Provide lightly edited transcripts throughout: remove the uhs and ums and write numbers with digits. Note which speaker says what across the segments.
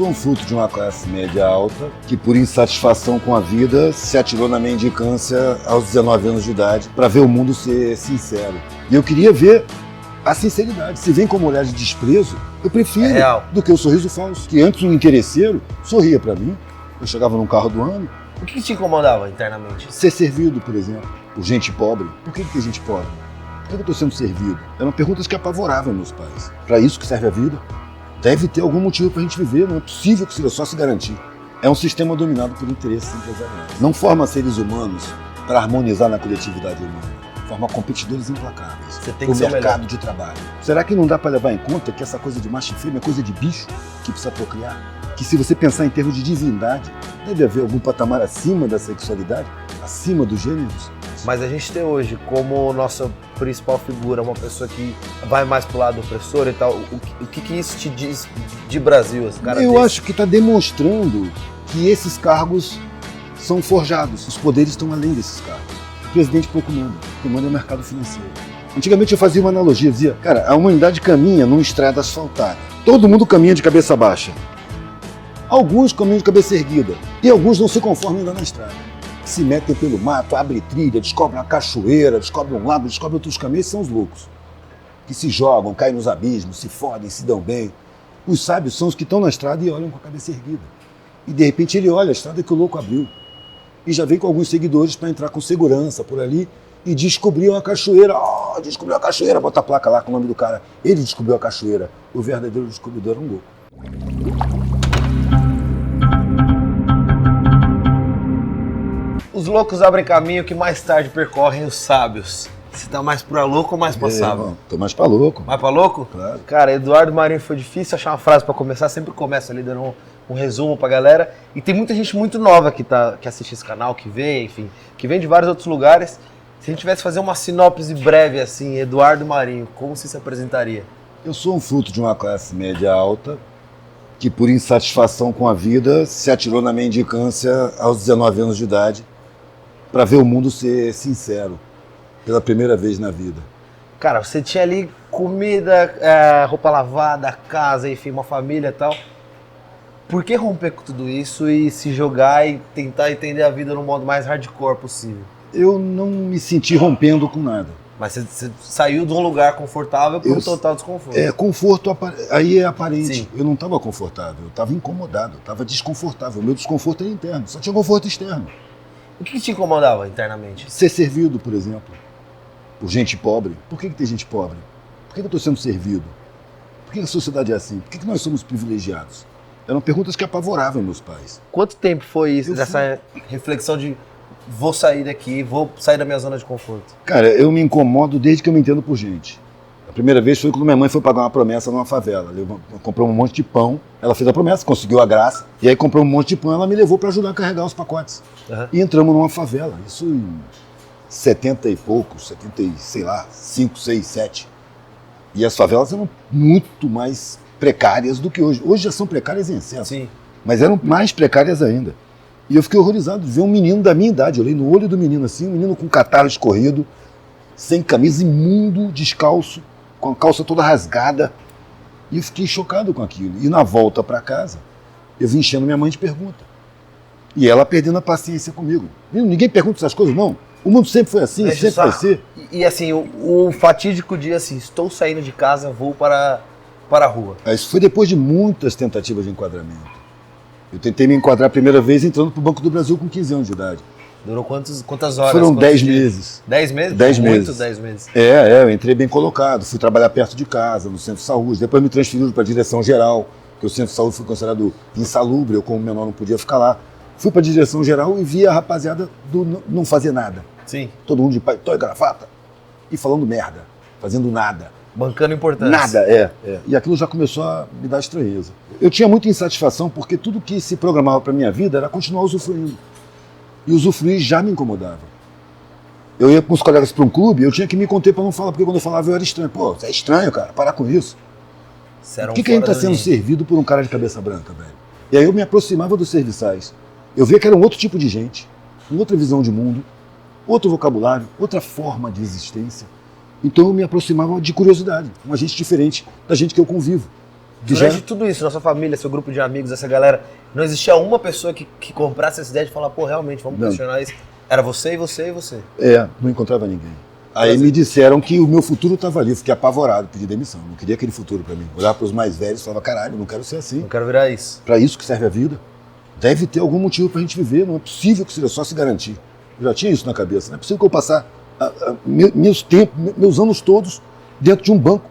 Speaker 1: sou um fruto de uma classe média alta que, por insatisfação com a vida, se atirou na mendicância aos 19 anos de idade para ver o mundo ser sincero. E eu queria ver a sinceridade. Se vem com um olhar de desprezo, eu prefiro do que o sorriso falso. Que antes um interesseiro sorria para mim, eu chegava num carro do ano.
Speaker 2: O que te incomodava internamente?
Speaker 1: Ser servido, por exemplo, por gente pobre. Por que tem gente pobre? Por que eu estou sendo servido? Eram perguntas que apavoravam meus pais. Para isso que serve a vida? Deve ter algum motivo para a gente viver, não é possível que seja só se garantir. É um sistema dominado por interesses empresariais. Não forma seres humanos para harmonizar na coletividade humana. Forma competidores implacáveis para o mercado de trabalho. Será que não dá para levar em conta que essa coisa de macho e fêmea é coisa de bicho que precisa procriar? Que se você pensar em termos de divindade, deve haver algum patamar acima da sexualidade, acima dos gêneros?
Speaker 2: Mas a gente tem hoje como nossa principal figura uma pessoa que vai mais pro lado opressor e tal. O que isso te diz de Brasil? Esse cara
Speaker 1: Eu acho que está demonstrando que esses cargos são forjados. Os poderes estão além desses cargos. O presidente pouco manda. Quem manda é o mercado financeiro. Antigamente eu fazia uma analogia, eu dizia, cara, a humanidade caminha numa estrada asfaltada. Todo mundo caminha de cabeça baixa. Alguns caminham de cabeça erguida. E alguns não se conformam ainda na estrada. Se metem pelo mato, abrem trilha, descobrem uma cachoeira, descobrem um lago, descobrem outros caminhos, são os loucos. Que se jogam, caem nos abismos, se fodem, se dão bem. Os sábios são os que estão na estrada e olham com a cabeça erguida. E de repente ele olha a estrada que o louco abriu. E já vem com alguns seguidores para entrar com segurança por ali e descobrir uma cachoeira. Oh, descobriu a cachoeira, bota a placa lá com o nome do cara. Ele descobriu a cachoeira. O verdadeiro descobridor era um louco.
Speaker 2: Os loucos abrem caminho que mais tarde percorrem os sábios. Você tá mais pra louco ou mais pra sábio?
Speaker 1: Tô mais pra louco.
Speaker 2: Mais pra louco?
Speaker 1: Claro.
Speaker 2: Cara, Eduardo Marinho foi difícil achar uma frase pra começar. Sempre começa ali dando um resumo pra galera. E tem muita gente muito nova que assiste esse canal, que vê, enfim, que vem de vários outros lugares. Se a gente tivesse que fazer uma sinopse breve assim, Eduardo Marinho, como você se apresentaria?
Speaker 1: Eu sou um fruto de uma classe média alta que, por insatisfação com a vida, se atirou na mendicância aos 19 anos de idade para ver o mundo ser sincero, pela primeira vez na vida.
Speaker 2: Cara, você tinha ali comida, roupa lavada, casa, enfim, uma família e tal. Por que romper com tudo isso e se jogar e tentar entender a vida no modo mais hardcore possível?
Speaker 1: Eu não me senti rompendo com nada.
Speaker 2: Mas você saiu de um lugar confortável para um total desconforto.
Speaker 1: Conforto aí é aparente.
Speaker 2: Sim.
Speaker 1: Eu não estava confortável, eu estava incomodado, eu estava desconfortável. O meu desconforto era interno, só tinha conforto externo.
Speaker 2: O que te incomodava internamente?
Speaker 1: Ser servido, por exemplo, por gente pobre. Por que tem gente pobre? Por que eu estou sendo servido? Por que a sociedade é assim? Por que nós somos privilegiados? Eram perguntas que apavoravam meus pais.
Speaker 2: Quanto tempo foi isso, dessa reflexão de vou sair daqui, vou sair da minha zona de conforto?
Speaker 1: Cara, eu me incomodo desde que eu me entendo por gente. A primeira vez foi quando minha mãe foi pagar uma promessa numa favela. Ela comprou um monte de pão, ela fez a promessa, conseguiu a graça, e aí comprou um monte de pão, ela me levou para ajudar a carregar os pacotes. Uhum. E entramos numa favela, isso em 70 e poucos, 70 e, sei lá, 5, 6, 7. E as favelas eram muito mais precárias do que hoje. Hoje já são precárias em excesso.
Speaker 2: Sim.
Speaker 1: Mas eram mais precárias ainda. E eu fiquei horrorizado de ver um menino da minha idade. Eu olhei no olho do menino assim, um menino com catarro escorrido, sem camisa, imundo, descalço, com a calça toda rasgada. E eu fiquei chocado com aquilo. E na volta para casa, eu vim enchendo minha mãe de perguntas. E ela perdendo a paciência comigo. Ninguém pergunta essas coisas, não. O mundo sempre foi assim, sempre vai ser.
Speaker 2: E assim, o fatídico dia assim, estou saindo de casa, vou para a rua.
Speaker 1: Isso foi depois de muitas tentativas de enquadramento. Eu tentei me enquadrar a primeira vez entrando para o Banco do Brasil com 15 anos de idade.
Speaker 2: Durou quantas horas?
Speaker 1: Foram 10 meses.
Speaker 2: 10 meses?
Speaker 1: 10 meses.
Speaker 2: Muito 10 meses.
Speaker 1: Eu entrei bem colocado. Fui trabalhar perto de casa, no centro de saúde. Depois me transferiram para a direção geral, porque o centro de saúde foi considerado insalubre. Eu, como menor, não podia ficar lá. Fui para a direção geral e vi a rapaziada do não fazer nada.
Speaker 2: Sim.
Speaker 1: Todo mundo de paletó e gravata. E falando merda, fazendo nada.
Speaker 2: Bancando importância.
Speaker 1: Nada, E aquilo já começou a me dar estranheza. Eu tinha muita insatisfação porque tudo que se programava para minha vida era continuar usufruindo. E usufruir já me incomodava. Eu ia com os colegas para um clube, eu tinha que me conter para não falar, porque quando eu falava eu era estranho. Pô, você é estranho, cara, parar com isso. Por que a gente está sendo servido por um cara de cabeça branca, velho? E aí eu me aproximava dos serviçais. Eu via que era um outro tipo de gente, uma outra visão de mundo, outro vocabulário, outra forma de existência. Então eu me aproximava de curiosidade, uma gente diferente da gente que eu convivo.
Speaker 2: Durante tudo isso, na sua família, seu grupo de amigos, essa galera, não existia uma pessoa que comprasse essa ideia de falar, pô, realmente, vamos questionar isso. Era você e você e você.
Speaker 1: Não encontrava ninguém. Aí me disseram que o meu futuro estava ali. Eu fiquei apavorado, pedi demissão. Não queria aquele futuro para mim. Olhar para os mais velhos e falava, caralho, não quero ser assim.
Speaker 2: Não quero virar isso.
Speaker 1: Para isso que serve a vida. Deve ter algum motivo para a gente viver. Não é possível que seja só se garantir. Eu já tinha isso na cabeça. Não é possível que eu passar meus anos todos dentro de um banco,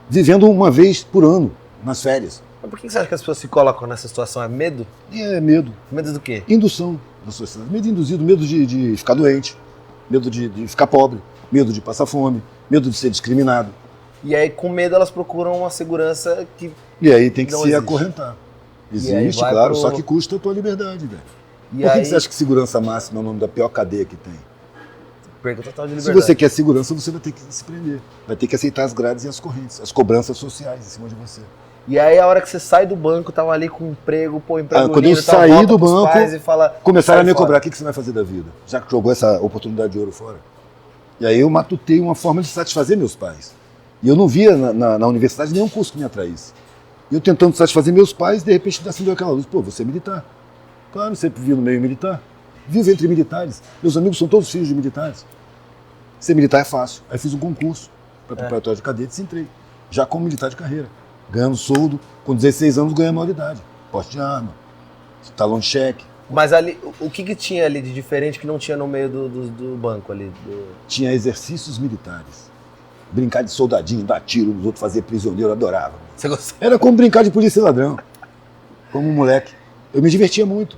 Speaker 1: vivendo uma vez por ano, nas férias.
Speaker 2: Mas por que você acha que as pessoas se colocam nessa situação? É medo?
Speaker 1: É medo.
Speaker 2: Medo do quê?
Speaker 1: Indução da sociedade. Medo induzido, medo de ficar doente, medo de ficar pobre, medo de passar fome, medo de ser discriminado.
Speaker 2: E aí, com medo, elas procuram uma segurança que
Speaker 1: E aí tem que
Speaker 2: não
Speaker 1: se
Speaker 2: existe.
Speaker 1: acorrentar. Existe, claro, só que custa a tua liberdade, velho. Por que você acha que segurança máxima é o nome da pior cadeia que tem?
Speaker 2: Perca total de
Speaker 1: Se
Speaker 2: liberdade.
Speaker 1: você quer segurança, você vai ter que se prender. Vai ter que aceitar as grades e as correntes, as cobranças sociais em cima de você.
Speaker 2: E aí, a hora que você sai do banco, tava ali com emprego, emprego
Speaker 1: Quando eu
Speaker 2: livre, tal,
Speaker 1: saí
Speaker 2: volta
Speaker 1: do
Speaker 2: pros
Speaker 1: banco,
Speaker 2: pais e fala,
Speaker 1: começaram a
Speaker 2: sai
Speaker 1: me
Speaker 2: fora.
Speaker 1: cobrar, o que você vai fazer da vida? Já que jogou essa oportunidade de ouro fora. E aí eu matutei uma forma de satisfazer meus pais. E eu não via na universidade nenhum curso que me atraísse. E eu tentando satisfazer meus pais, de repente acendeu aquela luz. Pô, você é militar. Claro, sempre vi no meio militar. Vivo entre militares. Meus amigos são todos filhos de militares. Ser militar é fácil. Aí fiz um concurso para preparatório de cadetes e entrei. Já como militar de carreira. Ganhando soldo. Com 16 anos ganhei a maioridade. Porte de arma. Talão de cheque.
Speaker 2: Mas ali, o que tinha ali de diferente que não tinha no meio do banco ali?
Speaker 1: Tinha exercícios militares. Brincar de soldadinho, dar tiro nos outros, fazer prisioneiro, eu adorava.
Speaker 2: Você gostou?
Speaker 1: Era como brincar de polícia e ladrão. Como um moleque. Eu me divertia muito.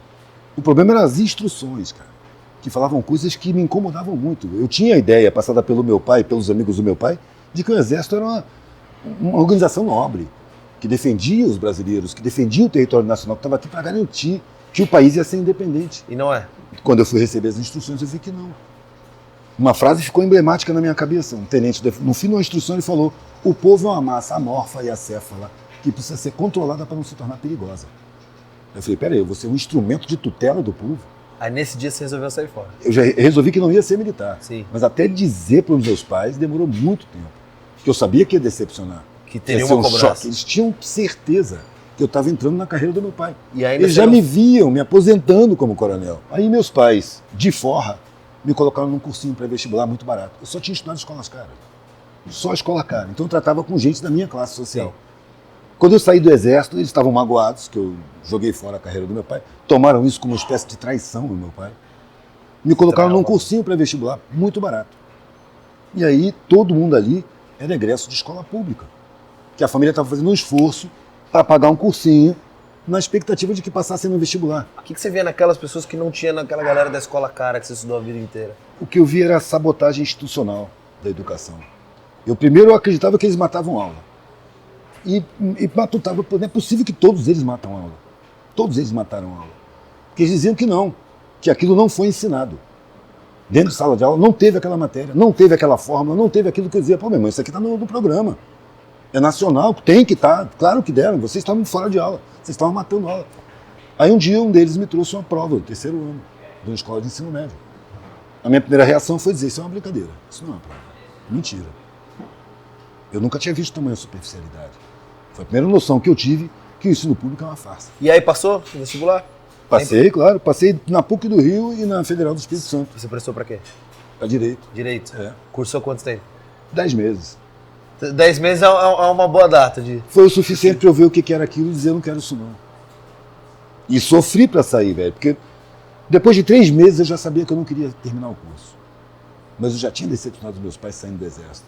Speaker 1: O problema eram as instruções, cara. Que falavam coisas que me incomodavam muito. Eu tinha a ideia, passada pelo meu pai, pelos amigos do meu pai, de que o Exército era uma organização nobre, que defendia os brasileiros, que defendia o território nacional, que estava aqui para garantir que o país ia ser independente.
Speaker 2: E não é?
Speaker 1: Quando eu fui receber as instruções, eu vi que não. Uma frase ficou emblemática na minha cabeça. Um tenente, no fim de uma instrução, ele falou: o povo é uma massa amorfa e acéfala que precisa ser controlada para não se tornar perigosa. Eu falei, peraí, eu vou ser um instrumento de tutela do povo?
Speaker 2: Aí nesse dia você resolveu sair fora.
Speaker 1: Eu já resolvi que não ia ser militar.
Speaker 2: Sim.
Speaker 1: Mas até dizer para os meus pais demorou muito tempo. Porque eu sabia que ia decepcionar.
Speaker 2: Que teria
Speaker 1: Ia ser
Speaker 2: uma cobrança.
Speaker 1: choque. Eles tinham certeza que eu estava entrando na carreira do meu pai.
Speaker 2: E ainda
Speaker 1: Eles já me viam me aposentando como coronel. Aí meus pais, de forra, me colocaram num cursinho pré-vestibular muito barato. Eu só tinha estudado escolas caras. Só escola cara. Então eu tratava com gente da minha classe social.
Speaker 2: Sim.
Speaker 1: Quando eu saí do Exército, eles estavam magoados, que eu joguei fora a carreira do meu pai. Tomaram isso como uma espécie de traição do meu pai. Me colocaram num cursinho pré-vestibular muito barato. E aí todo mundo ali era egresso de escola pública. Que a família estava fazendo um esforço para pagar um cursinho na expectativa de que passassem no vestibular.
Speaker 2: O que você via naquelas pessoas que não tinha naquela galera da escola cara que você estudou a vida inteira?
Speaker 1: O que eu vi era a sabotagem institucional da educação. Eu primeiro acreditava que eles matavam aula. E matutava, não é possível que todos eles matam aula. Todos eles mataram aula. Porque eles diziam que não, que aquilo não foi ensinado. Dentro de sala de aula não teve aquela matéria, não teve aquela fórmula, não teve aquilo que eu dizia, pô, meu irmão, isso aqui está no programa. É nacional, tem que estar, claro que deram, vocês estavam fora de aula, vocês estavam matando aula. Aí um dia um deles me trouxe uma prova do 3º ano, de uma escola de ensino médio. A minha primeira reação foi dizer, isso é uma brincadeira, isso não é uma prova. Mentira. Eu nunca tinha visto tamanha superficialidade. Foi a primeira noção que eu tive que o ensino público é uma farsa.
Speaker 2: E aí passou no vestibular?
Speaker 1: Passei, claro, passei na PUC do Rio e na Federal do Espírito Santo.
Speaker 2: Você prestou pra quê?
Speaker 1: Pra direito.
Speaker 2: Direito?
Speaker 1: É.
Speaker 2: Cursou quanto tempo?
Speaker 1: 10 meses.
Speaker 2: 10 meses é uma boa data de...
Speaker 1: Foi o suficiente para eu ver o que era aquilo e dizer, eu não quero isso não. E sofri para sair, velho, porque depois de 3 meses eu já sabia que eu não queria terminar o curso. Mas eu já tinha decepcionado os meus pais saindo do Exército.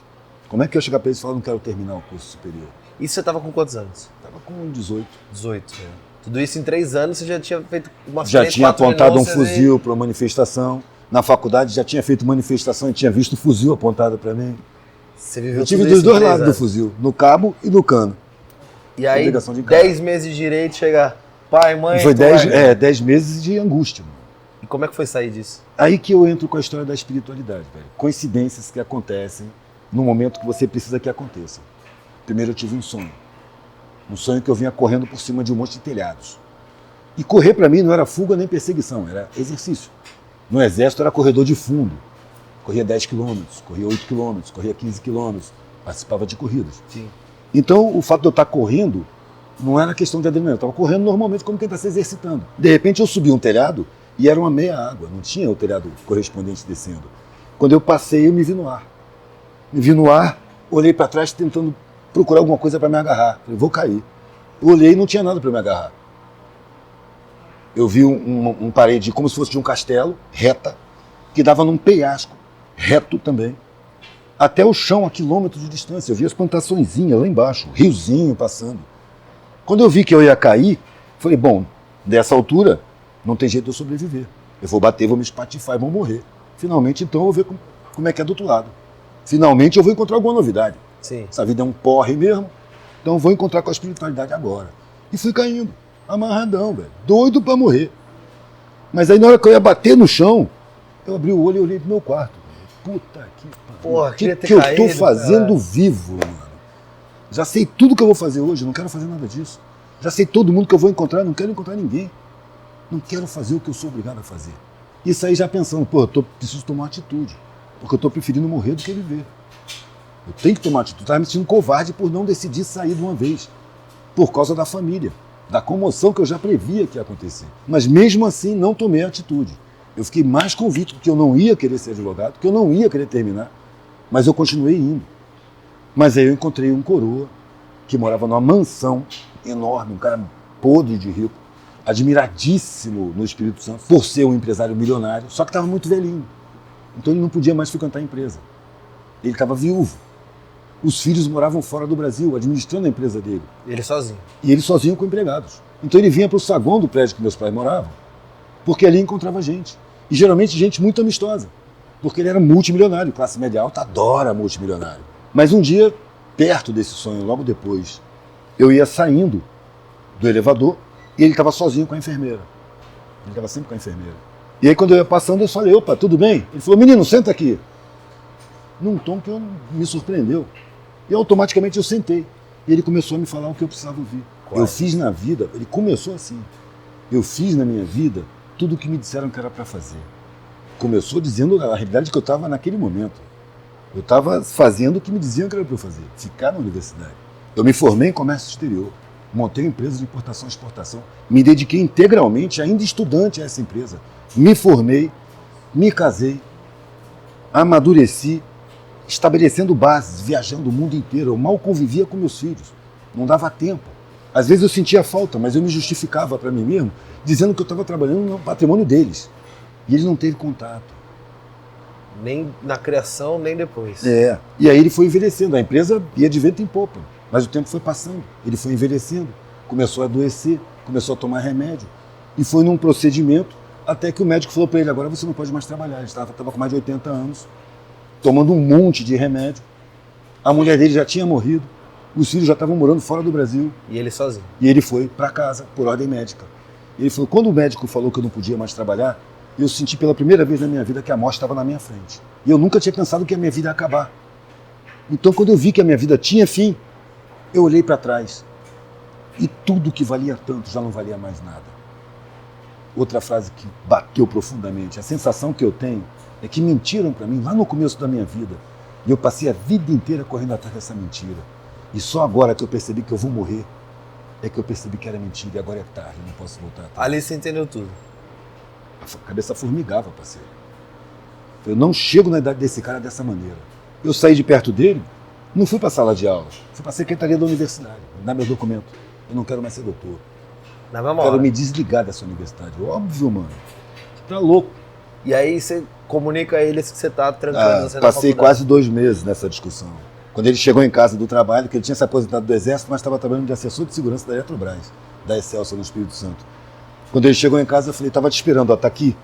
Speaker 1: Como é que eu ia chegar para eles e falar, não quero terminar o curso superior?
Speaker 2: Isso você tava com quantos anos?
Speaker 1: Tava com 18.
Speaker 2: 18. É. Tudo isso em 3 anos você já tinha feito umas
Speaker 1: Já
Speaker 2: 3,
Speaker 1: tinha
Speaker 2: 4
Speaker 1: apontado um
Speaker 2: renúncias
Speaker 1: fuzil para uma manifestação. Na faculdade já tinha feito manifestação e tinha visto fuzil apontado para mim.
Speaker 2: Você viveu
Speaker 1: Eu tive
Speaker 2: tudo
Speaker 1: dos
Speaker 2: isso em
Speaker 1: dois
Speaker 2: 3
Speaker 1: lados do
Speaker 2: anos.
Speaker 1: fuzil, no cabo e no cano.
Speaker 2: E aí,
Speaker 1: Obrigação de casa.
Speaker 2: 10 meses de direito, chegar pai, mãe...
Speaker 1: E foi
Speaker 2: tu
Speaker 1: 10
Speaker 2: vai.
Speaker 1: meses de angústia. Mano.
Speaker 2: E como é que foi sair disso?
Speaker 1: Aí que eu entro com a história da espiritualidade, velho. Coincidências que acontecem no momento que você precisa que aconteçam. Primeiro eu tive um sonho. Um sonho que eu vinha correndo por cima de um monte de telhados. E correr para mim não era fuga nem perseguição, era exercício. No Exército era corredor de fundo. Corria 10 quilômetros, corria 8 quilômetros, corria 15 quilômetros. Participava de corridas.
Speaker 2: Sim.
Speaker 1: Então o fato de eu estar correndo Não era questão de adrenalina, eu estava correndo normalmente como quem está se exercitando. De repente eu subi um telhado e era uma meia água, não tinha o telhado correspondente descendo. Quando eu passei, eu me vi no ar. Me vi no ar, olhei para trás tentando procurar alguma coisa para me agarrar. Falei, vou cair. Eu olhei e não tinha nada para me agarrar. Eu vi um parede como se fosse de um castelo, reta, que dava num penhasco, reto também, até o chão a quilômetros de distância. Eu vi as plantaçõezinhas lá embaixo, riozinho passando. Quando eu vi que eu ia cair, falei, bom, dessa altura não tem jeito de eu sobreviver. Eu vou bater, vou me espatifar e vou morrer. Finalmente, então, eu vou ver como é que é do outro lado. Finalmente, eu vou encontrar alguma novidade.
Speaker 2: Sim.
Speaker 1: Essa vida é um porre mesmo, então eu vou encontrar com a espiritualidade agora. E fui caindo, amarradão, velho, doido pra morrer. Mas aí, na hora que eu ia bater no chão, eu abri o olho e olhei pro meu quarto. Puta que pariu.
Speaker 2: Porra,
Speaker 1: O
Speaker 2: queria ter
Speaker 1: que eu
Speaker 2: caído,
Speaker 1: tô fazendo
Speaker 2: cara.
Speaker 1: vivo, mano? Já sei tudo que eu vou fazer hoje, não quero fazer nada disso. Já sei todo mundo que eu vou encontrar, não quero encontrar ninguém. Não quero fazer o que eu sou obrigado a fazer. Isso aí já pensando, pô, preciso tomar uma atitude, porque eu tô preferindo morrer do que viver. Eu tenho que tomar atitude. Eu tava me sentindo covarde por não decidir sair de uma vez, por causa da família, da comoção que eu já previa que ia acontecer. Mas mesmo assim não tomei atitude. Eu fiquei mais convicto que eu não ia querer ser advogado, que eu não ia querer terminar, mas eu continuei indo. Mas aí eu encontrei um coroa que morava numa mansão enorme, um cara podre de rico, admiradíssimo no Espírito Santo, por ser um empresário milionário, só que estava muito velhinho. Então ele não podia mais frequentar a empresa. Ele estava viúvo. Os filhos moravam fora do Brasil, administrando a empresa dele.
Speaker 2: Ele sozinho.
Speaker 1: E ele sozinho com empregados. Então ele vinha para o saguão do prédio que meus pais moravam, porque ali encontrava gente. E geralmente gente muito amistosa, porque ele era multimilionário, classe média alta adora multimilionário. Mas um dia, perto desse sonho, logo depois, eu ia saindo do elevador e ele estava sozinho com a enfermeira. Ele estava sempre com a enfermeira. E aí quando eu ia passando, eu falei, opa, tudo bem? Ele falou, menino, senta aqui. Num tom que me surpreendeu. E automaticamente eu sentei. E ele começou a me falar o que eu precisava ouvir.
Speaker 2: Quase.
Speaker 1: Eu fiz na vida, ele começou assim, eu fiz na minha vida tudo o que me disseram que era para fazer. Começou dizendo a realidade que eu estava naquele momento. Eu estava fazendo o que me diziam que era para eu fazer, ficar na universidade. Eu me formei em comércio exterior, montei uma empresa de importação e exportação, me dediquei integralmente, ainda estudante, a essa empresa. Me formei, me casei, amadureci, estabelecendo bases, viajando o mundo inteiro. Eu mal convivia com meus filhos, não dava tempo. Às vezes eu sentia falta, mas eu me justificava para mim mesmo, dizendo que eu estava trabalhando no patrimônio deles. E ele não teve contato.
Speaker 2: Nem na criação, nem depois.
Speaker 1: É. E aí ele foi envelhecendo. A empresa ia de vento em popa. Mas o tempo foi passando. Ele foi envelhecendo. Começou a adoecer. Começou a tomar remédio. E foi num procedimento até que o médico falou para ele, agora você não pode mais trabalhar. Ele estava com mais de 80 anos, tomando um monte de remédio. A mulher dele já tinha morrido. Os filhos já estavam morando fora do Brasil.
Speaker 2: E ele sozinho.
Speaker 1: E ele foi para casa, por ordem médica. E ele falou, quando o médico falou que eu não podia mais trabalhar, eu senti pela primeira vez na minha vida que a morte estava na minha frente. E eu nunca tinha pensado que a minha vida ia acabar. Então, quando eu vi que a minha vida tinha fim, eu olhei para trás. E tudo que valia tanto já não valia mais nada. Outra frase que bateu profundamente. A sensação que eu tenho é que mentiram para mim lá no começo da minha vida. E eu passei a vida inteira correndo atrás dessa mentira. E só agora que eu percebi que eu vou morrer, é que eu percebi que era mentira. E agora é tarde, eu não posso voltar atrás.
Speaker 2: Ali você entendeu tudo.
Speaker 1: A cabeça formigava, parceiro. Eu não chego na idade desse cara dessa maneira. Eu saí de perto dele, não fui para a sala de aula, fui para a secretaria da universidade, dar meu documento. Eu não quero mais ser doutor.
Speaker 2: Na mesma
Speaker 1: Quero
Speaker 2: hora.
Speaker 1: me desligar dessa universidade. Óbvio, mano. Você tá louco.
Speaker 2: E aí você comunica a eles que você tá trancando você na
Speaker 1: Passei
Speaker 2: faculdade.
Speaker 1: quase 2 meses nessa discussão. Quando ele chegou em casa do trabalho, que ele tinha se aposentado do Exército, mas estava trabalhando de assessor de segurança da Eletrobras, da Excelsior no Espírito Santo. Quando ele chegou em casa, eu falei, estava te esperando, ó, tá aqui.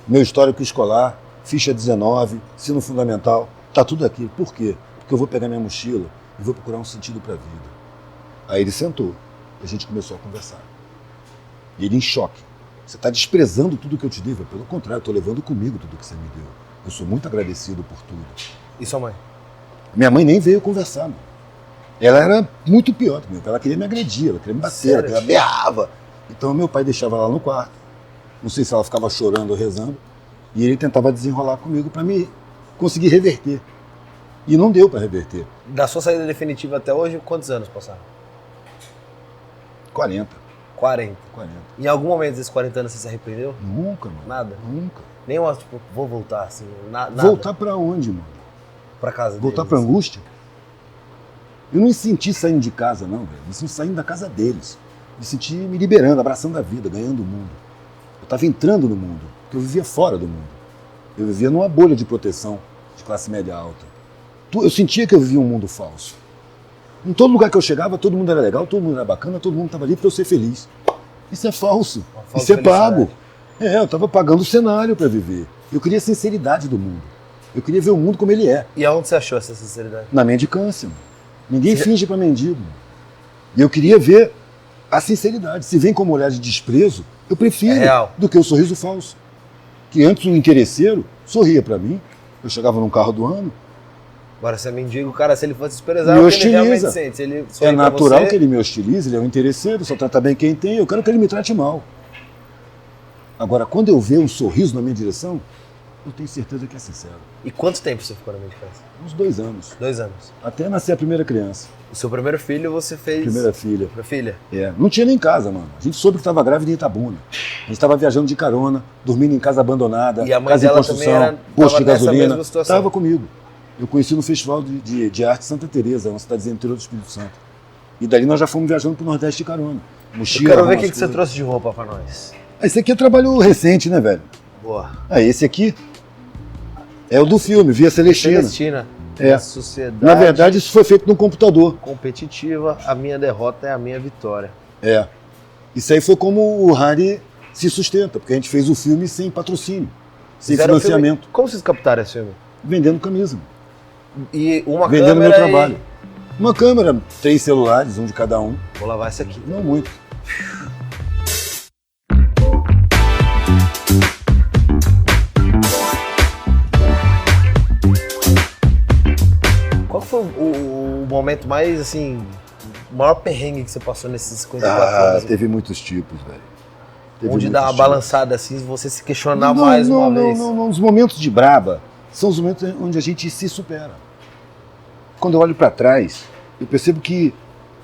Speaker 1: Meu histórico escolar, ficha 19, ensino fundamental, tá tudo aqui. Por quê? Porque eu vou pegar minha mochila e vou procurar um sentido para a vida. Aí ele sentou e a gente começou a conversar. E ele em choque. Você está desprezando tudo que eu te dei? Pelo contrário, eu estou levando comigo tudo que você me deu. Eu sou muito agradecido por tudo.
Speaker 2: E sua mãe?
Speaker 1: Minha mãe nem veio conversar, mano. Ela era muito pior do que meu pai. Ela queria me agredir, ela queria me bater,
Speaker 2: Sério?
Speaker 1: ela berrava. Então meu pai deixava ela no quarto. Não sei se ela ficava chorando ou rezando. E ele tentava desenrolar comigo para me conseguir reverter. E não deu para reverter.
Speaker 2: Da sua saída definitiva até hoje, quantos anos passaram?
Speaker 1: 40.
Speaker 2: 40.
Speaker 1: 40.
Speaker 2: Em algum momento desses 40 anos você se arrependeu?
Speaker 1: Nunca, mano.
Speaker 2: Nada?
Speaker 1: Nunca.
Speaker 2: Nem uma, tipo, vou voltar, assim, nada?
Speaker 1: Voltar pra onde, mano?
Speaker 2: Pra casa
Speaker 1: Voltar
Speaker 2: deles,
Speaker 1: pra
Speaker 2: assim.
Speaker 1: angústia? Eu não me senti saindo de casa, não, velho. Me senti saindo da casa deles. Me senti me liberando, abraçando a vida, ganhando o mundo. Eu tava entrando no mundo, porque eu vivia fora do mundo. Eu vivia numa bolha de proteção, de classe média alta. Eu sentia que eu vivia um mundo falso. Em todo lugar que eu chegava, todo mundo era legal, todo mundo era bacana, todo mundo estava ali para eu ser feliz. Isso é falso. Isso é pago. Eu estava pagando o cenário para viver. Eu queria a sinceridade do mundo. Eu queria ver o mundo como ele é.
Speaker 2: E aonde você achou essa sinceridade?
Speaker 1: Na mendicância. Ninguém finge para mendigo. E eu queria ver a sinceridade. Se vem como olhar de desprezo, eu prefiro do que o sorriso falso. Que antes o interesseiro sorria para mim. Eu chegava num carro do ano.
Speaker 2: Agora, se é mendigo, cara, se ele fosse desprezar,
Speaker 1: me
Speaker 2: ele
Speaker 1: hostiliza.
Speaker 2: realmente sente. Se ele
Speaker 1: É natural que ele me hostilize, ele é um interesseiro, só trata bem quem tem, eu quero que ele me trate mal. Agora, quando eu ver um sorriso na minha direção, eu tenho certeza que é sincero.
Speaker 2: E quanto tempo você ficou na mendicância?
Speaker 1: Uns 2 anos.
Speaker 2: 2 anos.
Speaker 1: Até nascer a primeira criança.
Speaker 2: O seu primeiro filho você fez...
Speaker 1: Primeira filha.
Speaker 2: Pra filha?
Speaker 1: É. Não tinha nem casa, mano. A gente soube que estava grávida em Itabuna. A gente estava viajando de carona, dormindo em casa abandonada,
Speaker 2: e a mãe
Speaker 1: casa em
Speaker 2: dela
Speaker 1: construção,
Speaker 2: também era,
Speaker 1: posto de gasolina.
Speaker 2: Estava
Speaker 1: comigo. Eu conheci no Festival de Arte Santa Teresa, uma cidadezinha interior do Espírito Santo. E dali nós já fomos viajando pro Nordeste de carona. Mochila,
Speaker 2: eu quero ver o que você trouxe de roupa pra nós.
Speaker 1: Esse aqui é trabalho recente, né, velho?
Speaker 2: Boa.
Speaker 1: Esse aqui é o do filme, Via Celestina.
Speaker 2: Celestina.
Speaker 1: É.
Speaker 2: Sociedade.
Speaker 1: Na verdade, isso foi feito no computador.
Speaker 2: Competitiva, a minha derrota é a minha vitória.
Speaker 1: É. Isso aí foi como o Harry se sustenta, porque a gente fez o filme sem patrocínio, sem financiamento.
Speaker 2: Filme... Como vocês captaram esse filme?
Speaker 1: Vendendo camisa.
Speaker 2: E uma
Speaker 1: vendendo
Speaker 2: câmera
Speaker 1: meu trabalho. Uma câmera, 3 celulares, um de cada um.
Speaker 2: Vou lavar esse aqui.
Speaker 1: Não muito.
Speaker 2: Qual foi o momento mais, assim, o maior perrengue que você passou nesses 54 anos?
Speaker 1: Teve muitos tipos, velho.
Speaker 2: Onde dá uma balançada assim, você se questionar mais uma vez.
Speaker 1: Não. Os momentos de braba são os momentos onde a gente se supera. Quando eu olho para trás, eu percebo que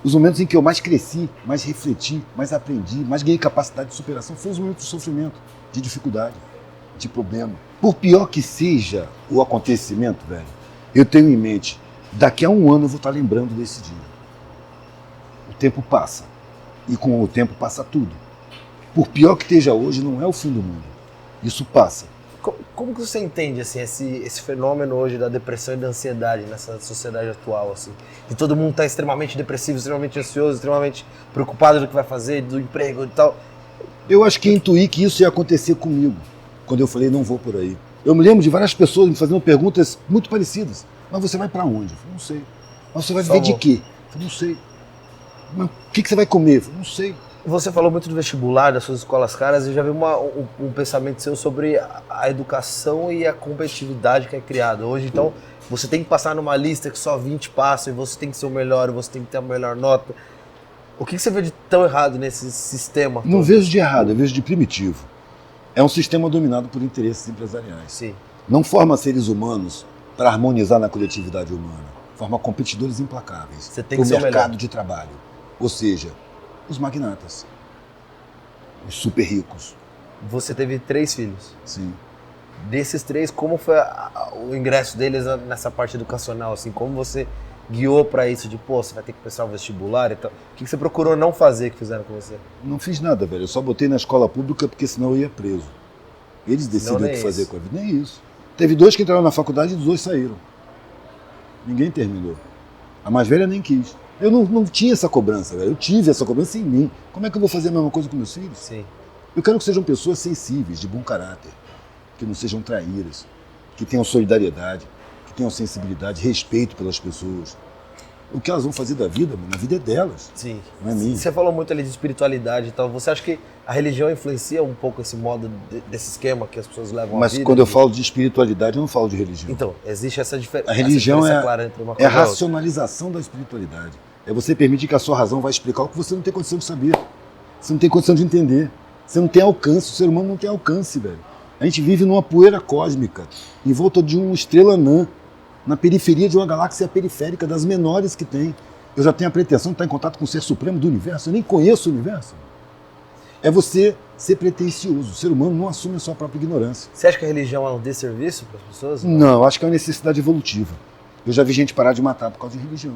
Speaker 1: os momentos em que eu mais cresci, mais refleti, mais aprendi, mais ganhei capacidade de superação, foram os momentos de sofrimento, de dificuldade, de problema. Por pior que seja o acontecimento, velho, eu tenho em mente, daqui a 1 ano eu vou estar lembrando desse dia. O tempo passa, e com o tempo passa tudo. Por pior que esteja hoje, não é o fim do mundo. Isso passa.
Speaker 2: Como que você entende assim, esse fenômeno hoje da depressão e da ansiedade nessa sociedade atual? Assim? E todo mundo está extremamente depressivo, extremamente ansioso, extremamente preocupado do que vai fazer, do emprego e tal.
Speaker 1: Eu acho que intuí que isso ia acontecer comigo, quando eu falei não vou por aí. Eu me lembro de várias pessoas me fazendo perguntas muito parecidas. Mas você vai para onde? Eu falei, não sei. Mas você vai viver de quê? Eu falei, não sei. Mas o que você vai comer? Eu falei, não sei.
Speaker 2: Você falou muito do vestibular, das suas escolas caras, e já vi um pensamento seu sobre a educação e a competitividade que é criada hoje. Então, você tem que passar numa lista que só 20 passam, e você tem que ser o melhor, e você tem que ter a melhor nota. O que você vê de tão errado nesse sistema?
Speaker 1: Não vejo de errado, eu vejo de primitivo. É um sistema dominado por interesses empresariais.
Speaker 2: Sim.
Speaker 1: Não forma seres humanos para harmonizar na coletividade humana. Forma competidores implacáveis.
Speaker 2: Você tem que ser o
Speaker 1: mercado
Speaker 2: melhor.
Speaker 1: De trabalho. Ou seja, os magnatas, os super ricos.
Speaker 2: Você teve 3 filhos.
Speaker 1: Sim.
Speaker 2: Desses 3, como foi o ingresso deles nessa parte educacional? Assim, como você guiou para isso de, você vai ter que prestar o vestibular e tal? O que você procurou não fazer que fizeram com você?
Speaker 1: Não fiz nada, velho. Eu só botei na escola pública porque senão eu ia preso. Eles decidem o que fazer com a vida. Nem isso. Teve 2 que entraram na faculdade e os 2 saíram. Ninguém terminou. A mais velha nem quis. Eu não tinha essa cobrança, velho. Eu tive essa cobrança em mim. Como é que eu vou fazer a mesma coisa com meus filhos?
Speaker 2: Sim.
Speaker 1: Eu quero que sejam pessoas sensíveis, de bom caráter, que não sejam traíras, que tenham solidariedade, que tenham sensibilidade, respeito pelas pessoas. O que elas vão fazer da vida, mano, a vida é delas.
Speaker 2: Sim.
Speaker 1: Não é minha.
Speaker 2: Você falou muito ali de espiritualidade e tal. Você acha que a religião influencia um pouco esse modo, desse esquema que as pessoas levam a vida?
Speaker 1: Mas quando eu falo de espiritualidade, eu não falo de religião.
Speaker 2: Então, existe essa diferença.
Speaker 1: A religião
Speaker 2: clara entre uma
Speaker 1: é
Speaker 2: coisa
Speaker 1: a racionalização da espiritualidade. É você permitir que a sua razão vai explicar o que você não tem condição de saber. Você não tem condição de entender. Você não tem alcance. O ser humano não tem alcance, velho. A gente vive numa poeira cósmica, em volta de uma estrela anã, na periferia de uma galáxia periférica, das menores que tem. Eu já tenho a pretensão de estar em contato com o ser supremo do universo. Eu nem conheço o universo. É você ser pretencioso. O ser humano não assume a sua própria ignorância.
Speaker 2: Você acha que a religião é um desserviço para as pessoas?
Speaker 1: Não, eu acho que é uma necessidade evolutiva. Eu já vi gente parar de matar por causa de religião.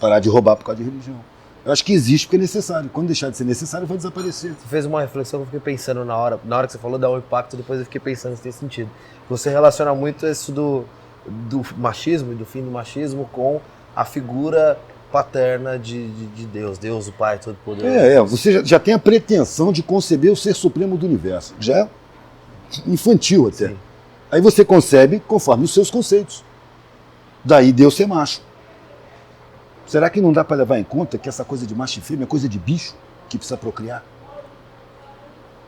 Speaker 1: Parar de roubar por causa de religião. Eu acho que existe porque é necessário. Quando deixar de ser necessário, vai desaparecer.
Speaker 2: Você fez uma reflexão que eu fiquei pensando na hora que você falou, dá um impacto, depois eu fiquei pensando se tem sentido. Você relaciona muito isso do machismo e do fim do machismo com a figura paterna de Deus, Deus, o Pai Todo-Poderoso.
Speaker 1: Você já tem a pretensão de conceber o ser supremo do universo. Já é infantil até. Sim. Aí você concebe conforme os seus conceitos. Daí Deus ser macho. Será que não dá para levar em conta que essa coisa de macho e fêmea é coisa de bicho que precisa procriar?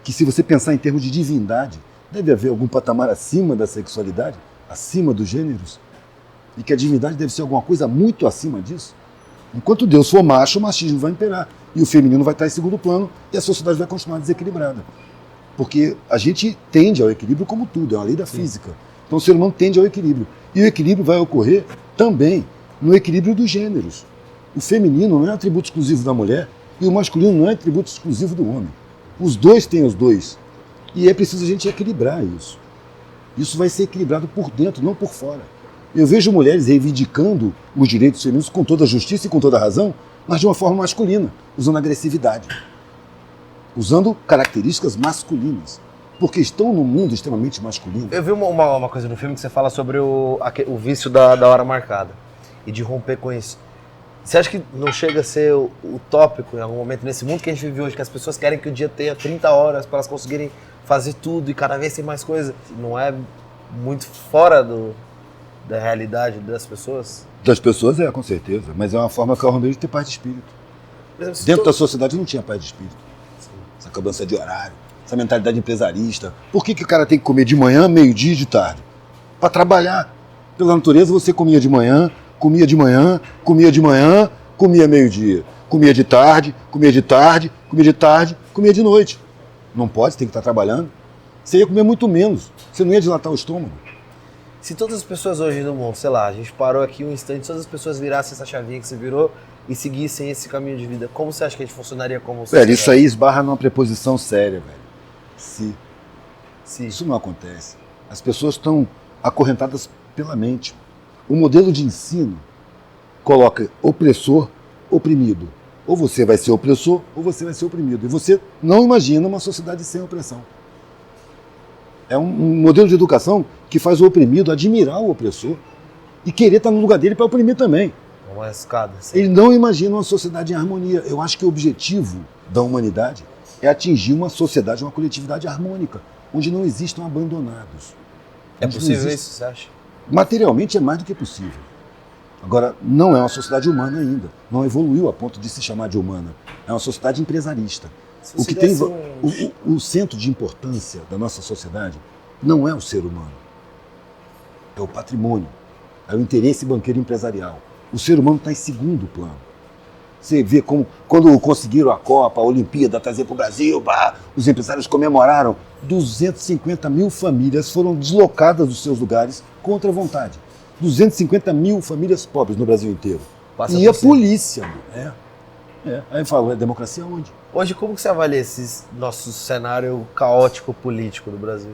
Speaker 1: Que se você pensar em termos de divindade, deve haver algum patamar acima da sexualidade, acima dos gêneros, e que a divindade deve ser alguma coisa muito acima disso? Enquanto Deus for macho, o machismo vai imperar, e o feminino vai estar em segundo plano, e a sociedade vai continuar desequilibrada. Porque a gente tende ao equilíbrio como tudo, é uma lei da física. Então o ser humano tende ao equilíbrio. E o equilíbrio vai ocorrer também no equilíbrio dos gêneros. O feminino não é atributo exclusivo da mulher e o masculino não é atributo exclusivo do homem. Os dois têm os dois. E é preciso a gente equilibrar isso. Isso vai ser equilibrado por dentro, não por fora. Eu vejo mulheres reivindicando os direitos femininos com toda a justiça e com toda a razão, mas de uma forma masculina, usando agressividade. Usando características masculinas. Porque estão num mundo extremamente masculino.
Speaker 2: Eu vi uma coisa no filme que você fala sobre o vício da hora marcada. E de romper com isso. Você acha que não chega a ser utópico em algum momento nesse mundo que a gente vive hoje, que as pessoas querem que o dia tenha 30 horas para elas conseguirem fazer tudo e cada vez tem mais coisa? Não é muito fora da realidade das pessoas?
Speaker 1: Das pessoas com certeza. Mas é uma forma que eu arrumei de ter paz de espírito. Dentro da sociedade não tinha paz de espírito. Sim. Essa cobrança de horário, essa mentalidade empresarista. Por que o cara tem que comer de manhã, meio-dia e de tarde? Para trabalhar. Pela natureza você comia de manhã, comia de manhã, comia de manhã, comia meio-dia. Comia de tarde, comia de tarde, comia de tarde, comia de noite. Não pode, você tem que estar trabalhando. Você ia comer muito menos, você não ia dilatar o estômago.
Speaker 2: Se todas as pessoas hoje no mundo, sei lá, a gente parou aqui um instante, todas as pessoas virassem essa chavinha que você virou e seguissem esse caminho de vida, como você acha que a gente funcionaria como sociedade?
Speaker 1: Velho, isso aí esbarra numa preposição séria, velho. Se. Isso não acontece. As pessoas estão acorrentadas pela mente. O modelo de ensino coloca opressor, oprimido. Ou você vai ser opressor, ou você vai ser oprimido. E você não imagina uma sociedade sem opressão. É um modelo de educação que faz o oprimido admirar o opressor e querer estar no lugar dele para oprimir também.
Speaker 2: Uma escada. Sim.
Speaker 1: Ele não imagina uma sociedade em harmonia. Eu acho que o objetivo da humanidade é atingir uma sociedade, uma coletividade harmônica, onde não existam abandonados.
Speaker 2: É possível isso, você acha?
Speaker 1: Materialmente é mais do que possível. Agora, não é uma sociedade humana ainda. Não evoluiu a ponto de se chamar de humana. É uma sociedade empresarista. O que tem o centro de importância da nossa sociedade não é o ser humano. É o patrimônio. É o interesse banqueiro empresarial. O ser humano está em segundo plano. Você vê como, quando conseguiram a Copa, a Olimpíada, trazer para o Brasil, os empresários comemoraram. 250 mil famílias foram deslocadas dos seus lugares contra a vontade. 250 mil famílias pobres no Brasil inteiro. E a polícia, Aí fala, democracia onde?
Speaker 2: Hoje, como que você avalia esse nosso cenário caótico político do Brasil?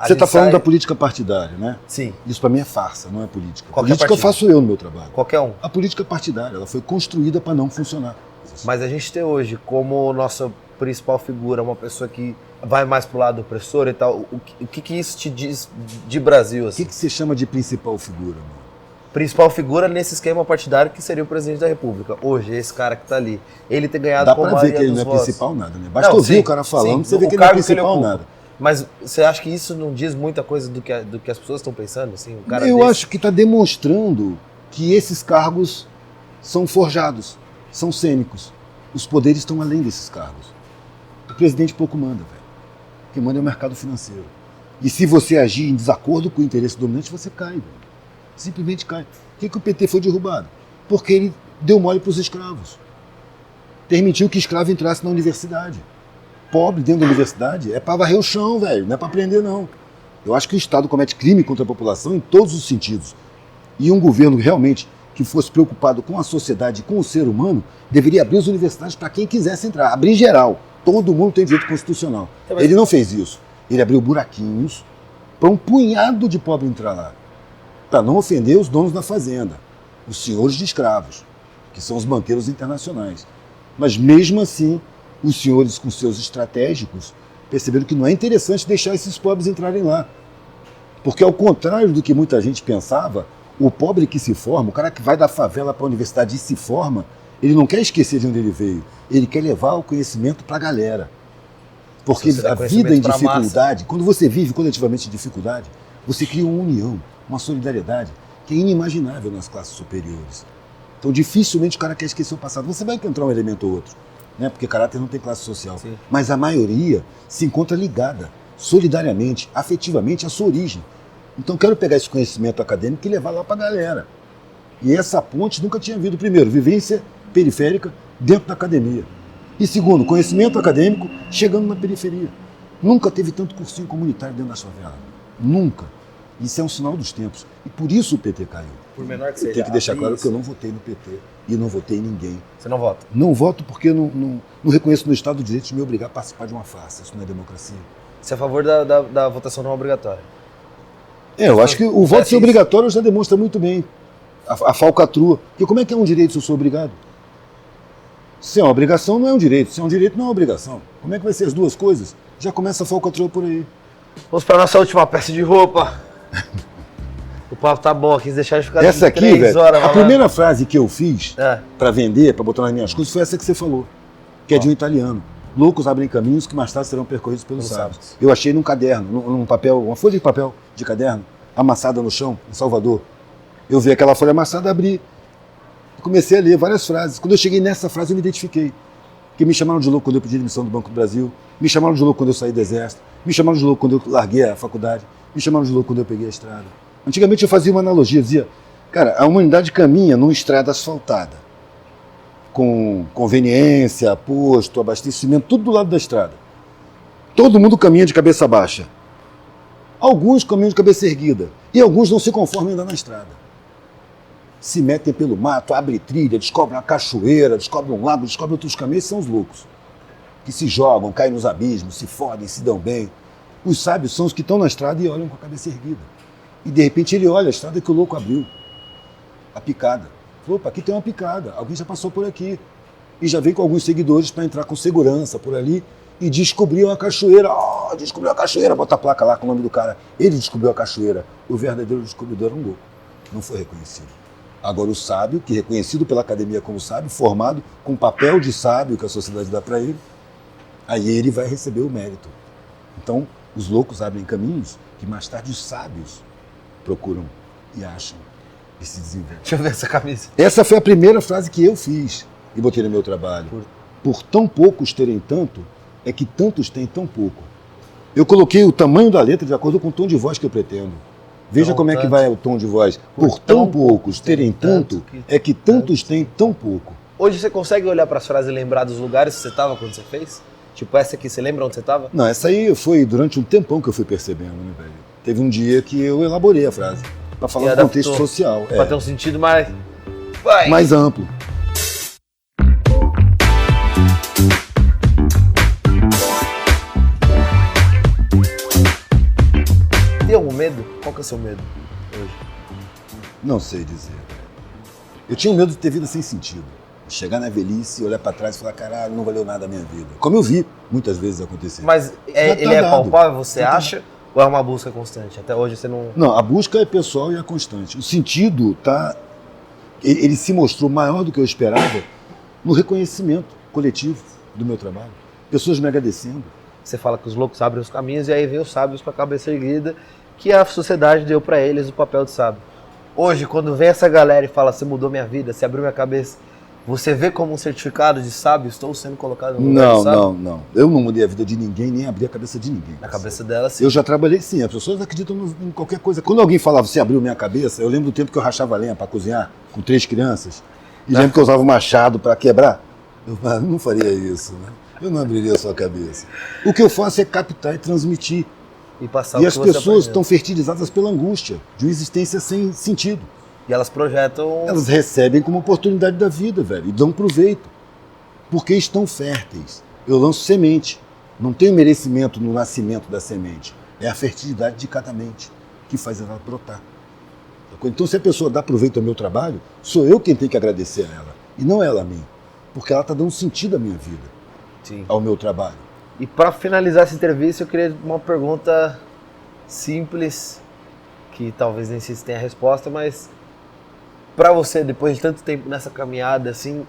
Speaker 1: Você está falando da política partidária, né?
Speaker 2: Sim.
Speaker 1: Isso para mim é farsa, não é política.
Speaker 2: Qualquer
Speaker 1: Política
Speaker 2: partido.
Speaker 1: eu faço eu no meu trabalho.
Speaker 2: Qualquer um.
Speaker 1: A política partidária, ela foi construída para não funcionar.
Speaker 2: Mas a gente tem hoje como nossa principal figura uma pessoa que vai mais pro lado opressor e tal. O que isso te diz de Brasil? Assim?
Speaker 1: O que você chama de principal figura, mano?
Speaker 2: Principal figura nesse esquema partidário que seria o presidente da República. Hoje, esse cara que tá ali. Ele ter ganhado com a maioria dos votos.
Speaker 1: Dá pra ver que ele não é principal nada, né? Basta ouvir o cara falando, você vê que ele não é principal nada.
Speaker 2: Mas você acha que isso não diz muita coisa do que as pessoas estão pensando? Assim, um cara
Speaker 1: Eu acho que está demonstrando que esses cargos são forjados, são cênicos. Os poderes estão além desses cargos. O presidente pouco manda, velho. Quem manda é o mercado financeiro. E se você agir em desacordo com o interesse dominante, você cai, velho. Simplesmente cai. Por que o PT foi derrubado? Porque ele deu mole para os escravos. Permitiu que escravo entrasse na universidade. Pobre dentro da universidade é para varrer o chão, velho. Não é para aprender, não. Eu acho que o Estado comete crime contra a população em todos os sentidos. E um governo realmente que fosse preocupado com a sociedade, com o ser humano, deveria abrir as universidades para quem quisesse entrar, abrir geral. Todo mundo tem direito constitucional. Ele não fez isso. Ele abriu buraquinhos para um punhado de pobre entrar lá, para não ofender os donos da fazenda, os senhores de escravos, que são os banqueiros internacionais. Mas mesmo assim, os senhores com seus estratégicos perceberam que não é interessante deixar esses pobres entrarem lá. Porque ao contrário do que muita gente pensava, o pobre que se forma, o cara que vai da favela para a universidade e se forma, ele não quer esquecer de onde ele veio, ele quer levar o conhecimento para a galera. Porque a vida em dificuldade, quando você vive coletivamente em dificuldade, você cria uma união, uma solidariedade que é inimaginável nas classes superiores. Então dificilmente o cara quer esquecer o passado. Você vai encontrar um elemento ou outro, né? Porque caráter não tem classe social. Sim. Mas a maioria se encontra ligada, solidariamente, afetivamente, à sua origem. Então eu quero pegar esse conhecimento acadêmico e levar lá para a galera. E essa ponte nunca tinha havido. Primeiro, vivência periférica dentro da academia. E segundo, conhecimento acadêmico chegando na periferia. Nunca teve tanto cursinho comunitário dentro da favela. Nunca. Isso é um sinal dos tempos. E por isso o PT caiu.
Speaker 2: Por menor que seja.
Speaker 1: Tem que deixar claro que eu não votei no PT. E não votei em ninguém.
Speaker 2: Você não vota?
Speaker 1: Não voto porque eu não reconheço no Estado o direito de me obrigar a participar de uma farsa. Isso não é democracia.
Speaker 2: Você é a favor da votação não obrigatória?
Speaker 1: Eu acho que o voto ser obrigatório já demonstra muito bem a falcatrua. Porque como é que é um direito se eu sou obrigado? Se é uma obrigação, não é um direito. Se é um direito, não é uma obrigação. Como é que vai ser as duas coisas? Já começa a falcatrua por aí.
Speaker 2: Vamos para a nossa última peça de roupa. O papo tá bom, quis deixar de ficar
Speaker 1: essa aqui,
Speaker 2: 3
Speaker 1: velho,
Speaker 2: horas.
Speaker 1: A primeira frase que eu fiz para vender, para botar nas minhas coisas, foi essa que você falou. Que é de um italiano. Loucos abrem caminhos que mais tarde serão percorridos pelos sábios. Eu achei num caderno, num papel, uma folha de papel de caderno, amassada no chão, em Salvador. Eu vi aquela folha amassada, abri. Comecei a ler várias frases. Quando eu cheguei nessa frase, eu me identifiquei. Porque me chamaram de louco quando eu pedi admissão do Banco do Brasil, me chamaram de louco quando eu saí do Exército, me chamaram de louco quando eu larguei a faculdade, me chamaram de louco quando eu peguei a estrada. Antigamente eu fazia uma analogia, dizia, cara, a humanidade caminha numa estrada asfaltada, com conveniência, posto, abastecimento, tudo do lado da estrada. Todo mundo caminha de cabeça baixa. Alguns caminham de cabeça erguida, e alguns não se conformam ainda na estrada. Se metem pelo mato, abrem trilha, descobrem uma cachoeira, descobrem um lago, descobrem outros caminhos, são os loucos. Que se jogam, caem nos abismos, se fodem, se dão bem. Os sábios são os que estão na estrada e olham com a cabeça erguida. E de repente ele olha a estrada que o louco abriu. A picada. Falou, opa, aqui tem uma picada, alguém já passou por aqui. E já veio com alguns seguidores para entrar com segurança por ali e descobriu a cachoeira. Oh, descobriu a cachoeira, bota a placa lá com o nome do cara. Ele descobriu a cachoeira. O verdadeiro descobridor era um louco. Não foi reconhecido. Agora o sábio, que é reconhecido pela academia como sábio, formado com o papel de sábio que a sociedade dá para ele, aí ele vai receber o mérito. Então, os loucos abrem caminhos que mais tarde os sábios procuram e acham e se desenvolvem.
Speaker 2: Deixa eu ver essa camisa.
Speaker 1: Essa foi a primeira frase que eu fiz e botei no meu trabalho. Por tão poucos terem tanto, é que tantos têm tão pouco. Eu coloquei o tamanho da letra de acordo com o tom de voz que eu pretendo. Veja como é que vai o tom de voz. Por tão poucos terem tanto, é que tantos têm tão pouco.
Speaker 2: Hoje você consegue olhar para as frases e lembrar dos lugares que você estava quando você fez? Tipo essa aqui, você lembra onde você estava?
Speaker 1: Não, essa aí foi durante um tempão que eu fui percebendo, né, velho? Teve um dia que eu elaborei a frase, para falar do contexto social.
Speaker 2: Para ter um sentido mais
Speaker 1: amplo.
Speaker 2: Tem algum medo? Qual que é o seu medo hoje?
Speaker 1: Não sei dizer. Eu tinha medo de ter vida sem sentido. Chegar na velhice, olhar pra trás e falar, caralho, não valeu nada a minha vida. Como eu vi muitas vezes acontecer.
Speaker 2: Mas ele é palpável, você acha? Ou é uma busca constante? Até hoje você não...
Speaker 1: Não, a busca é pessoal e é constante. O sentido tá... Ele se mostrou maior do que eu esperava no reconhecimento coletivo do meu trabalho. Pessoas me agradecendo.
Speaker 2: Você fala que os loucos abrem os caminhos e aí vem os sábios com a cabeça erguida, que a sociedade deu pra eles o papel de sábio. Hoje, quando vem essa galera e fala, você mudou minha vida, você abriu minha cabeça, você vê como um certificado de sábio, estou sendo colocado no lugar de sábio?
Speaker 1: Não. Eu não mudei a vida de ninguém, nem abri a cabeça de ninguém.
Speaker 2: Na cabeça dela, sim.
Speaker 1: Eu já trabalhei, sim. As pessoas acreditam em qualquer coisa. Quando alguém falava, você abriu minha cabeça, eu lembro do tempo que eu rachava lenha para cozinhar com 3 crianças. E lembro que eu usava o machado para quebrar. Eu não faria isso, né? Eu não abriria a sua cabeça. O que eu faço é captar e transmitir.
Speaker 2: E passar
Speaker 1: e as pessoas estão fertilizadas pela angústia de uma existência sem sentido.
Speaker 2: E elas projetam...
Speaker 1: Elas recebem como oportunidade da vida, velho, e dão proveito. Porque estão férteis. Eu lanço semente. Não tem merecimento no nascimento da semente. É a fertilidade de cada mente que faz ela brotar. Então, se a pessoa dá proveito ao meu trabalho, sou eu quem tem que agradecer a ela, e não ela a mim. Porque ela está dando sentido à minha vida,
Speaker 2: Sim.
Speaker 1: ao meu trabalho.
Speaker 2: E para finalizar essa entrevista, eu queria uma pergunta simples, que talvez nem sei se tenha a resposta, mas para você, depois de tanto tempo nessa caminhada, assim,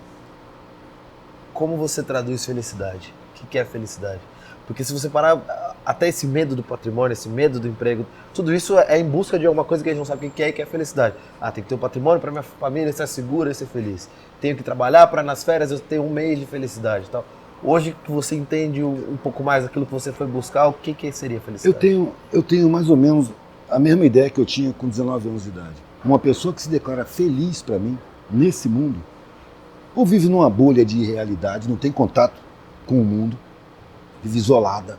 Speaker 2: como você traduz felicidade? O que é felicidade? Porque se você parar, até esse medo do patrimônio, esse medo do emprego, tudo isso é em busca de alguma coisa que a gente não sabe o que é e que é felicidade. Ah, tem que ter um patrimônio para minha família estar segura e ser feliz. Tenho que trabalhar para nas férias eu ter um mês de felicidade e tal. Hoje que você entende um pouco mais aquilo que você foi buscar, o que seria felicidade?
Speaker 1: Eu tenho mais ou menos a mesma ideia que eu tinha com 19 anos de idade. Uma pessoa que se declara feliz para mim, nesse mundo, ou vive numa bolha de realidade, não tem contato com o mundo, vive isolada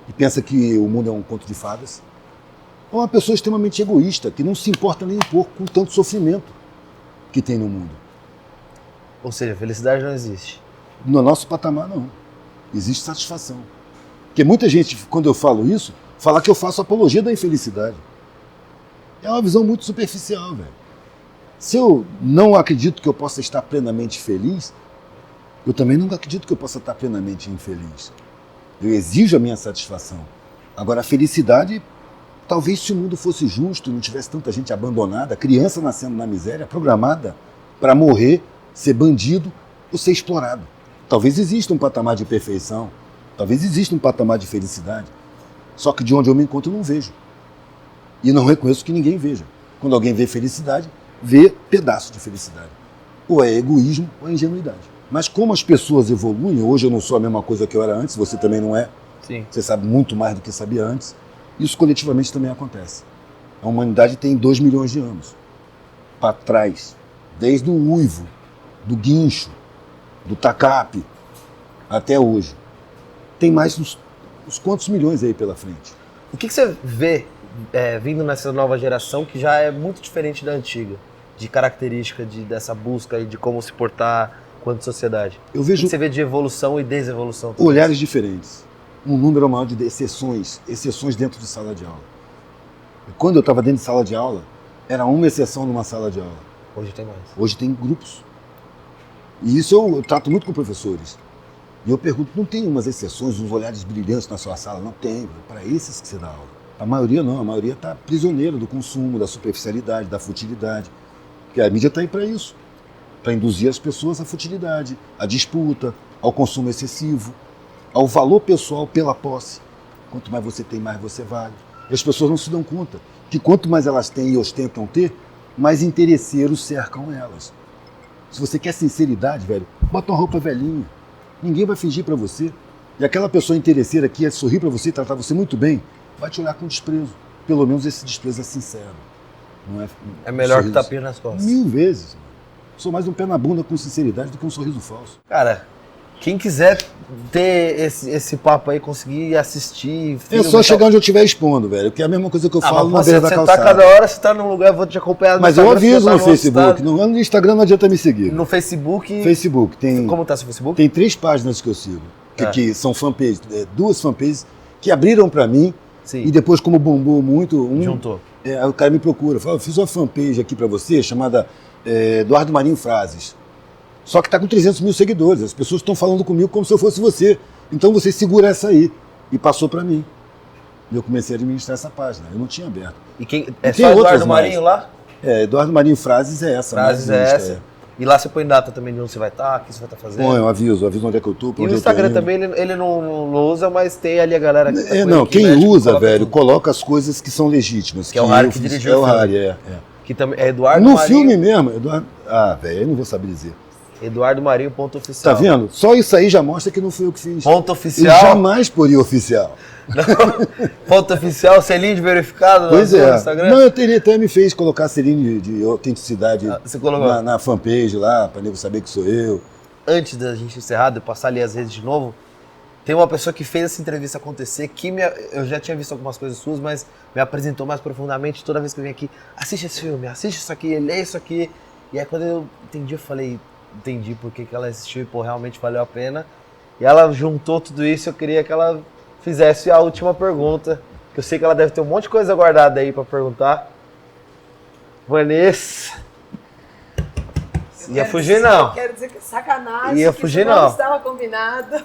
Speaker 1: e pensa que o mundo é um conto de fadas, ou uma pessoa extremamente egoísta, que não se importa nem um pouco com tanto sofrimento que tem no mundo.
Speaker 2: Ou seja, felicidade não existe.
Speaker 1: No nosso patamar, não. Existe satisfação. Porque muita gente, quando eu falo isso, fala que eu faço apologia da infelicidade. É uma visão muito superficial, velho. Se eu não acredito que eu possa estar plenamente feliz, eu também não acredito que eu possa estar plenamente infeliz. Eu exijo a minha satisfação. Agora, a felicidade, talvez se o mundo fosse justo, não tivesse tanta gente abandonada, criança nascendo na miséria, programada para morrer, ser bandido ou ser explorado. Talvez exista um patamar de perfeição, talvez exista um patamar de felicidade, só que de onde eu me encontro eu não vejo. E não reconheço que ninguém veja. Quando alguém vê felicidade, vê pedaço de felicidade. Ou é egoísmo ou é ingenuidade. Mas como as pessoas evoluem, hoje eu não sou a mesma coisa que eu era antes, você também não é.
Speaker 2: Sim.
Speaker 1: Você sabe muito mais do que sabia antes. Isso coletivamente também acontece. A humanidade tem 2 milhões de anos. Para trás, desde o uivo, do guincho, do tacape, até hoje. Tem mais uns quantos milhões aí pela frente.
Speaker 2: O que você vê vindo nessa nova geração que já é muito diferente da antiga? De característica dessa busca e de como se portar quanto sociedade?
Speaker 1: Eu vejo
Speaker 2: O que você vê de evolução e desevolução?
Speaker 1: olhares diferentes. Um número maior de exceções dentro de sala de aula. E quando eu estava dentro de sala de aula, era uma exceção numa sala de aula.
Speaker 2: Hoje tem mais.
Speaker 1: Hoje tem grupos. E isso eu trato muito com professores. E eu pergunto, não tem umas exceções, uns olhares brilhantes na sua sala? Não tem, para esses que você dá aula. A maioria não, a maioria está prisioneira do consumo, da superficialidade, da futilidade. Porque a mídia está aí para isso, para induzir as pessoas à futilidade, à disputa, ao consumo excessivo, ao valor pessoal pela posse. Quanto mais você tem, mais você vale. E as pessoas não se dão conta que quanto mais elas têm e ostentam ter, mais interesseiros cercam elas. Se você quer sinceridade, velho, bota uma roupa velhinha. Ninguém vai fingir para você. E aquela pessoa interesseira que ia sorrir para você e tratar você muito bem, vai te olhar com desprezo. Pelo menos esse desprezo é sincero. Não
Speaker 2: é melhor que tapinha nas costas.
Speaker 1: 1000 vezes. Sou mais um pé na bunda com sinceridade do que um sorriso falso.
Speaker 2: Cara, quem quiser ter esse papo aí, conseguir assistir...
Speaker 1: É só chegar onde eu estiver expondo, velho. Que é a mesma coisa que eu falo na beira da calçada.
Speaker 2: Você tá cada hora, você tá num lugar, eu vou te acompanhar no
Speaker 1: Mas
Speaker 2: Instagram,
Speaker 1: eu aviso no Facebook.
Speaker 2: Tá...
Speaker 1: No Instagram não adianta me seguir.
Speaker 2: No Facebook...
Speaker 1: Facebook. Tem,
Speaker 2: como tá seu Facebook?
Speaker 1: Tem 3 páginas que eu sigo. Que são fanpages, 2 fanpages que abriram pra mim.
Speaker 2: Sim.
Speaker 1: E depois, como bombou muito...
Speaker 2: Juntou.
Speaker 1: O cara me procura. Fala, eu fiz uma fanpage aqui pra você, chamada Eduardo Marinho Frases. Só que tá com 300 mil seguidores. As pessoas estão falando comigo como se eu fosse você. Então você segura essa aí. E passou pra mim. E eu comecei a administrar essa página. Eu não tinha aberto.
Speaker 2: E quem só Eduardo Marinho lá?
Speaker 1: Eduardo Marinho Frases é essa.
Speaker 2: Frases é essa. E lá você põe data também de onde você vai estar, o que você vai estar fazendo.
Speaker 1: Põe, eu aviso onde é que eu tô.
Speaker 2: E no Instagram também ele não usa, mas tem ali a galera que
Speaker 1: quem usa, velho, coloca as coisas que são legítimas.
Speaker 2: Que é o Harry que dirigiu.
Speaker 1: É o Harry,
Speaker 2: Que também é Eduardo
Speaker 1: no
Speaker 2: Marinho.
Speaker 1: No filme mesmo, Eduardo... Ah, velho, eu não vou saber dizer.
Speaker 2: Eduardo Marinho, ponto oficial.
Speaker 1: Tá vendo? Só isso aí já mostra que não fui eu que fiz.
Speaker 2: Ponto oficial.
Speaker 1: Eu jamais poria oficial.
Speaker 2: Não. Ponto oficial, selinho de verificado
Speaker 1: pois
Speaker 2: no Instagram?
Speaker 1: Não, ele até me fez colocar selinho de autenticidade na fanpage lá, pra nego saber que sou eu.
Speaker 2: Antes da gente encerrar, de passar ali as redes de novo, Tem uma pessoa que fez essa entrevista acontecer, eu já tinha visto algumas coisas suas, mas me apresentou mais profundamente. Toda vez que eu vim aqui, assiste esse filme, assiste isso aqui, lê isso aqui. E aí quando eu entendi, eu falei, entendi por que ela assistiu e, pô, realmente valeu a pena. E ela juntou tudo isso, eu queria que ela fizesse a última pergunta, que eu sei que ela deve ter um monte de coisa guardada aí pra perguntar. Vanessa... Ia fugir não.
Speaker 3: Quero dizer que é sacanagem.
Speaker 2: Ia
Speaker 3: que
Speaker 2: fugir
Speaker 3: isso não
Speaker 2: não.
Speaker 3: estava combinado.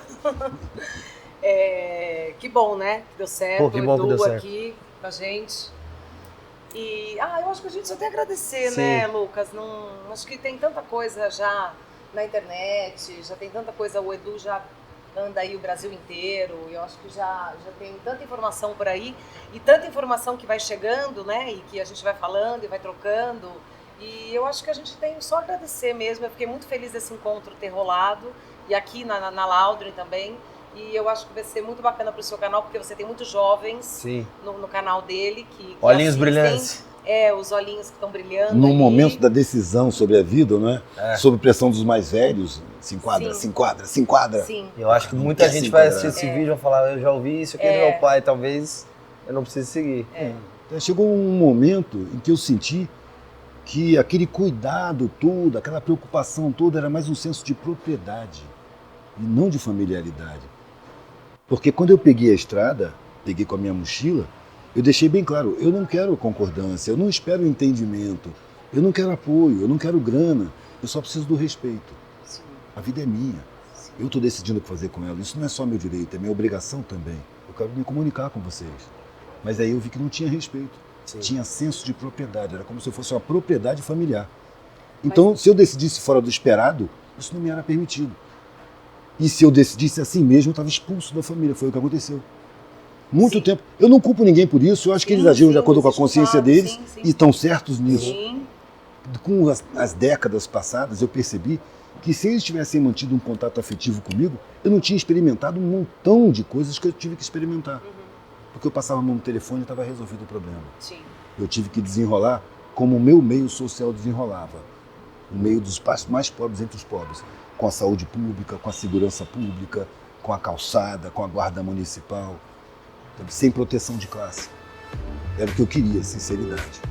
Speaker 3: Que bom, né? Que deu certo.
Speaker 2: Pô, que bom que deu certo.
Speaker 3: Aqui com a gente. E eu acho que a gente só tem a agradecer,
Speaker 2: Sim.
Speaker 3: né, Lucas? Não, acho que tem tanta coisa já na internet, já tem tanta coisa, o Edu já anda aí o Brasil inteiro, eu acho que já tem tanta informação por aí, e tanta informação que vai chegando, né, e que a gente vai falando e vai trocando, e eu acho que a gente tem só a agradecer mesmo. Eu fiquei muito feliz desse encontro ter rolado, e aqui na Laudre também, e eu acho que vai ser muito bacana pro seu canal, porque você tem muitos jovens no canal dele que
Speaker 2: olhinhos
Speaker 3: assistem,
Speaker 2: brilhantes.
Speaker 3: os olhinhos que estão brilhando.
Speaker 1: No
Speaker 3: ali.
Speaker 1: momento da decisão sobre a vida, não é? Sob pressão dos mais velhos, se enquadra,
Speaker 3: Sim.
Speaker 1: se enquadra, se enquadra.
Speaker 3: Sim.
Speaker 2: Eu acho que muita
Speaker 1: Quer
Speaker 2: gente
Speaker 1: se
Speaker 2: vai
Speaker 1: enquadrar.
Speaker 2: assistir esse vídeo e vai falar, eu já ouvi isso aqui do meu pai, talvez eu não precise seguir.
Speaker 1: Chegou um momento em que eu senti que aquele cuidado todo, aquela preocupação toda era mais um senso de propriedade e não de familiaridade. Porque quando eu peguei a estrada, peguei com a minha mochila, eu deixei bem claro, eu não quero concordância, eu não espero entendimento, eu não quero apoio, eu não quero grana, eu só preciso do respeito.
Speaker 3: Sim.
Speaker 1: A vida é minha.
Speaker 3: Sim.
Speaker 1: Eu estou decidindo o que fazer com ela. Isso não é só meu direito, é minha obrigação também. Eu quero me comunicar com vocês. Mas aí eu vi que não tinha respeito.
Speaker 2: Sim.
Speaker 1: Tinha senso de propriedade. Era como se eu fosse uma propriedade familiar. Então, se eu decidisse fora do esperado, isso não me era permitido. E se eu decidisse assim mesmo, eu estava expulso da família. Foi o que aconteceu. Muito tempo. Eu não culpo ninguém por isso. Eu acho que eles agiram de acordo com a consciência deles e estão certos nisso.
Speaker 3: Sim.
Speaker 1: Com as décadas passadas, eu percebi que se eles tivessem mantido um contato afetivo comigo, eu não tinha experimentado um montão de coisas que eu tive que experimentar. Porque eu passava a mão no telefone e estava resolvido o problema.
Speaker 3: Sim.
Speaker 1: Eu tive que desenrolar como o meu meio social desenrolava. O meio dos mais pobres entre os pobres. Com a saúde pública, com a segurança pública, com a calçada, com a guarda municipal. Sem proteção de classe. Era o que eu queria, sinceridade.